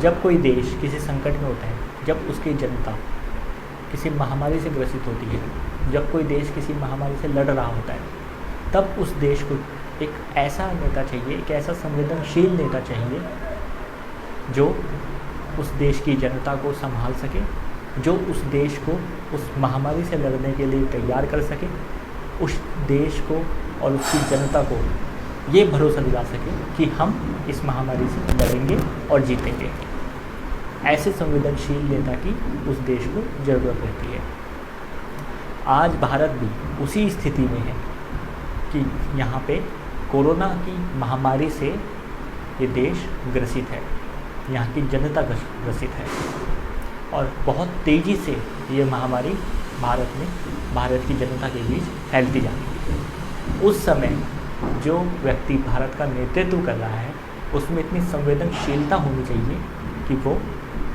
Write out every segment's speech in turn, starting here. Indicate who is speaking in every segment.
Speaker 1: जब कोई देश किसी संकट में होता है, जब उसकी जनता किसी महामारी से ग्रसित होती है, जब कोई देश किसी महामारी से लड़ रहा होता है, तब उस देश को एक ऐसा नेता चाहिए, एक ऐसा संवेदनशील नेता चाहिए जो उस देश की जनता को संभाल सके, जो उस देश को उस महामारी से लड़ने के लिए तैयार कर सके, उस देश को और उसकी जनता को ये भरोसा दिला सके कि हम इस महामारी से लड़ेंगे और जीतेंगे। ऐसे संवेदनशील नेता की उस देश को ज़रूरत रहती है। आज भारत भी उसी स्थिति में है कि यहाँ पे कोरोना की महामारी से ये देश ग्रसित है, यहाँ की जनता ग्रसित है और बहुत तेज़ी से ये महामारी भारत की जनता के बीच फैलती जा रही है। उस समय जो व्यक्ति भारत का नेतृत्व कर रहा है उसमें इतनी संवेदनशीलता होनी चाहिए कि वो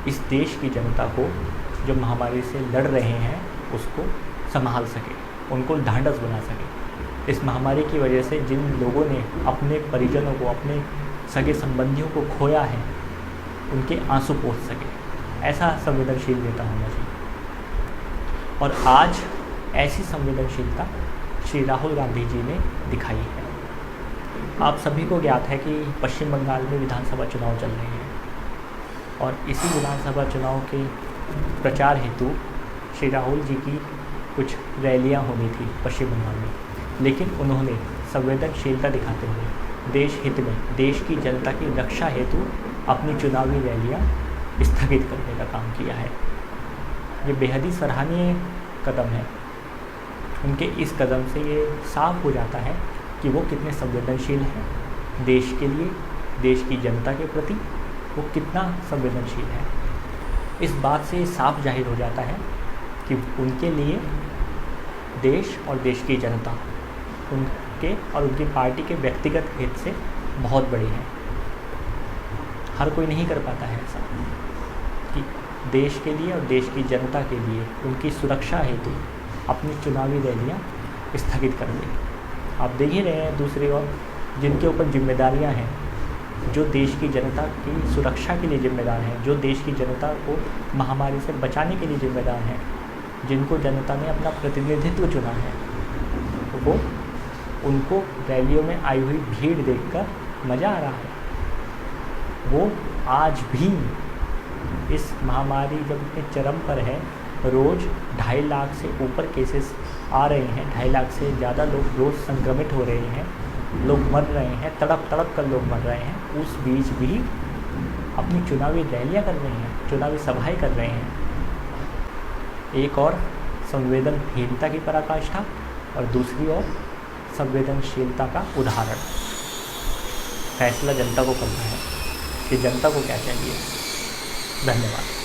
Speaker 1: इस देश की जनता को जो महामारी से लड़ रहे हैं उसको संभाल सके, उनको ढांढस बना सके। इस महामारी की वजह से जिन लोगों ने अपने परिजनों को, अपने सगे संबंधियों को खोया है, उनके आंसू पोंछ सके, ऐसा संवेदनशील नेता होना चाहिए। और आज ऐसी संवेदनशीलता श्री राहुल गांधी जी ने दिखाई है। आप सभी को ज्ञात है कि पश्चिम बंगाल में विधानसभा चुनाव चल रहे हैं और इसी विधानसभा चुनाव के प्रचार हेतु श्री राहुल जी की कुछ रैलियां होनी थी पश्चिम बंगाल में, लेकिन उन्होंने संवेदनशीलता दिखाते हुए देश हित में, देश की जनता की रक्षा हेतु अपनी चुनावी रैलियां स्थगित करने का काम किया है। ये बेहद ही सराहनीय कदम है। उनके इस कदम से ये साफ हो जाता है कि वो कितने संवेदनशील हैं देश के लिए, देश की जनता के प्रति वो कितना संवेदनशील है। इस बात से साफ जाहिर हो जाता है कि उनके लिए देश और देश की जनता उनके और उनकी पार्टी के व्यक्तिगत हित से बहुत बड़ी है। हर कोई नहीं कर पाता है ऐसा कि देश के लिए और देश की जनता के लिए उनकी सुरक्षा हेतु अपनी चुनावी रैलियां स्थगित कर दें। आप देख ही रहे हैं दूसरी ओर जिनके ऊपर जिम्मेदारियां हैं, जो देश की जनता की सुरक्षा के लिए जिम्मेदार हैं, जो देश की जनता को महामारी से बचाने के लिए जिम्मेदार हैं, जिनको जनता ने अपना प्रतिनिधित्व चुना है, वो उनको रैलियों में आई हुई भीड़ देखकर मज़ा आ रहा है। वो आज भी इस महामारी जब इतने चरम पर है, रोज़ 2.5 लाख से ऊपर केसेस आ रहे हैं, 2.5 लाख से ज़्यादा लोग रोज़ संक्रमित हो रहे हैं, लोग मर रहे हैं, तड़प तड़प कर लोग मर रहे हैं, उस बीच भी अपनी चुनावी रैलियां कर रहे हैं, चुनावी सभाएं कर रहे हैं। एक और संवेदनहीनता की पराकाष्ठा और दूसरी ओर संवेदनशीलता का उदाहरण। फैसला जनता को करना है कि जनता को क्या चाहिए। धन्यवाद।